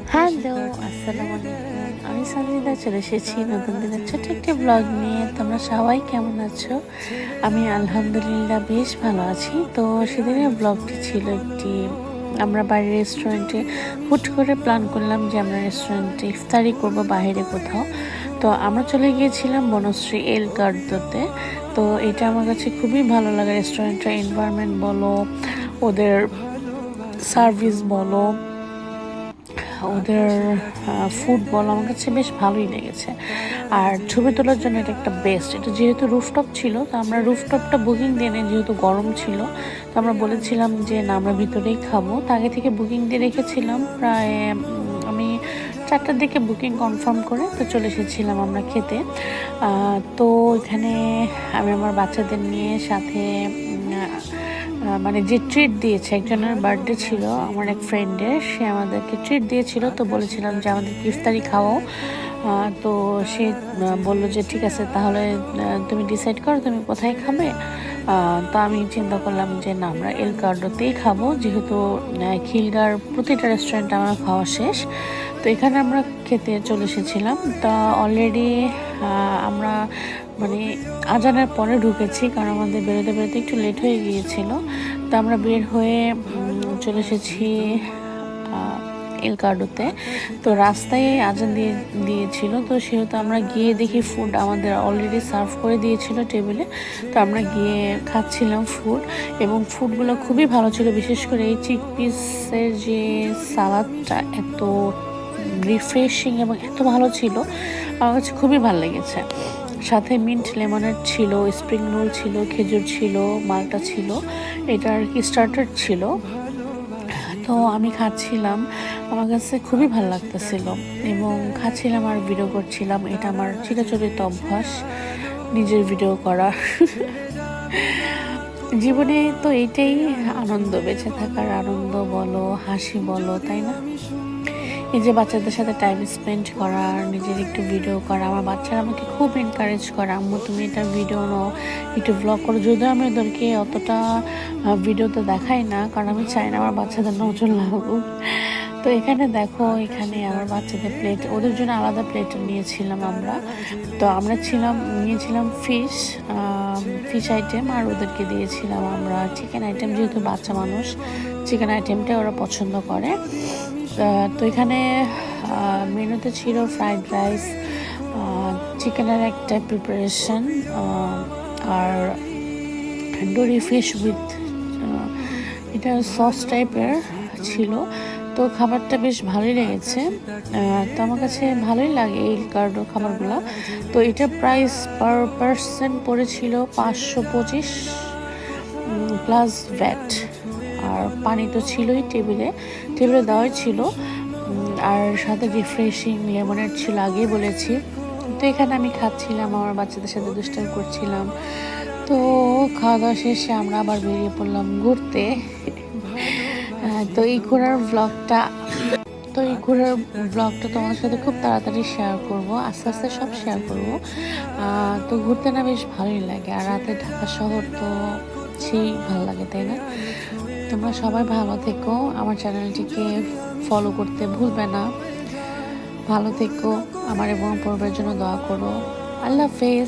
Hello, আসসালামু আলাইকুম। আমি সানজিদা চলে এসেছি নতুন দিনের ছোট্ট একটি ব্লগ নিয়ে। তোমরা সবাই কেমন আছো? আমি আলহামদুলিল্লাহ বেশ ভালো আছি। তো সেদিনের ব্লগটি ছিল একটি, আমরা বাইরের রেস্টুরেন্টে হুট করে প্ল্যান করলাম যে আমরা রেস্টুরেন্টে ইফতারি করব বাইরে কোথাও। তো আমরা চলে গিয়েছিলাম বনশ্রী এল গার্ডোতে। তো এটা আমার কাছে খুবই ভালো লাগে, রেস্টুরেন্টের এনভায়রনমেন্ট বলো, ওদের সার্ভিস বলো, ওদের ফুড বল আমার কাছে বেশ ভালোই লেগেছে। আর ছবি তোলার জন্য এটা একটা বেস্ট। এটা যেহেতু রুফটপ ছিল, তো আমরা রুফটপটা বুকিং দিয়ে নিই, যেহেতু গরম ছিল। তো আমরা বলেছিলাম যে না, আমরা ভিতরেই খাবো। তো আগে থেকে বুকিং দিয়ে রেখেছিলাম প্রায় আমি 4টার দিকে বুকিং কনফার্ম করে তো চলে এসেছিলাম আমরা খেতে। তো এখানে আমি আমার বাচ্চাদের নিয়ে সাথে মানে যে ট্রিট দিয়েছে, একজনের বার্থডে ছিল আমার এক ফ্রেন্ডের, সে আমাদেরকে ট্রিট দিয়েছিল। তো বলেছিলাম যে আমাদেরকে ইফতারি খাওয়াও। তো সে বলল যে ঠিক আছে, তাহলে তুমি ডিসাইড করো তুমি কোথায় খাবে। তো আমি চিন্তা করলাম যে না, আমরা এল কার্ডোতেই খাবো, যেহেতু খিলগার প্রতিটা রেস্টুরেন্ট আমার খাওয়া শেষ। তো এখানে আমরা খেতে চলে এসেছিলাম। তা অলরেডি আমরা মানে আজানের পরে ঢুকেছি, কারণ আমাদের বেরোতে বেরোতে একটু লেট হয়ে গিয়েছিল। তো আমরা বের হয়ে চলে এসেছি এল কার্ডোতে। তো রাস্তায় আজান দিয়েছিল, তো সেহেতু আমরা গিয়ে দেখি ফুড আমাদের অলরেডি সার্ভ করে দিয়েছিল টেবিলে। তো আমরা গিয়ে খাচ্ছিলাম ফুড, এবং ফুডগুলো খুবই ভালো ছিল। বিশেষ করে এই চিক পিসের যে সালাদটা এত রিফ্রেশিং এবং এত ভালো ছিল, আমার কাছে খুবই ভালো লেগেছে। সাথে মিন্ট লেমনের ছিল, স্প্রিং রোল ছিল, খেজুর ছিল, মালটা ছিল, এটা আর কি স্টার্টার ছিল। তো আমি খাচ্ছিলাম, আমার কাছে খুবই ভালো লাগতেছিল এবং খাচ্ছিলাম আর ভিডিও করছিলাম। এটা আমার চিরাচরিত অভ্যাস, নিজের ভিডিও করা। জীবনে তো এইটাই আনন্দ, বেঁচে থাকার আনন্দ বলো, হাসি বলো, তাই না? এই যে বাচ্চাদের সাথে টাইম স্পেন্ড করা, নিজের একটু ভিডিও করা। আমার বাচ্চারা আমাকে খুব এনকারেজ করে, আম্মু তুমি এটা ভিডিও নাও, একটু ব্লগ করো। যদিও আমি ওদেরকে অতটা ভিডিওতে দেখাই না, কারণ আমি চাই না আমার বাচ্চাদের নজর লাগুক। তো এখানে দেখো, এখানে আমার বাচ্চাদের প্লেট, ওদের জন্য আলাদা প্লেট নিয়েছিলাম আমরা। তো আমরা নিয়েছিলাম ফিশ আইটেম, আর ওদেরকে দিয়েছিলাম আমরা চিকেন আইটেম, যেহেতু বাচ্চা মানুষ চিকেন আইটেমটাই ওরা পছন্দ করে। তো এখানে মেনুতে ছিল ফ্রাইড রাইস, চিকেনের একটা প্রিপারেশন, আর তন্দুরি ফিশ উইথ এটা সস টাইপের ছিল। তো খাবারটা বেশ ভালোই লেগেছে। তো আমার কাছে ভালোই লাগে এই কার্ডো খাবারগুলো। তো এটা প্রাইস পার পার্সন পড়েছিল 525 প্লাস ভ্যাট। আর পানি তো ছিলই, টেবিলে দেওয়াই ছিল। আর সাথে রিফ্রেশিং লেমনের ছিল, আগেই বলেছি। তো এখানে আমি খাচ্ছিলাম, আমার বাচ্চাদের সাথে দুষ্টামি করছিলাম। তো খাওয়া দাওয়া শেষে আমরা আবার বেরিয়ে পড়লাম ঘুরতে। তো এই ঘোরার ব্লগটা তোমাদের সাথে খুব তাড়াতাড়ি শেয়ার করব, আস্তে আস্তে সব শেয়ার করব। তো ঘুরতে না বেশ ভালোই লাগে, আর রাতে ঢাকা শহর তো সেই ভালো লাগে, তাই না? তোমরা সবাই ভালো থেকো, আমার চ্যানেলটিকে ফলো করতে ভুলবে না। ভালো থেকো, আমার এবং পরিবারের জন্য দোয়া করো। আল্লাহ হাফেজ।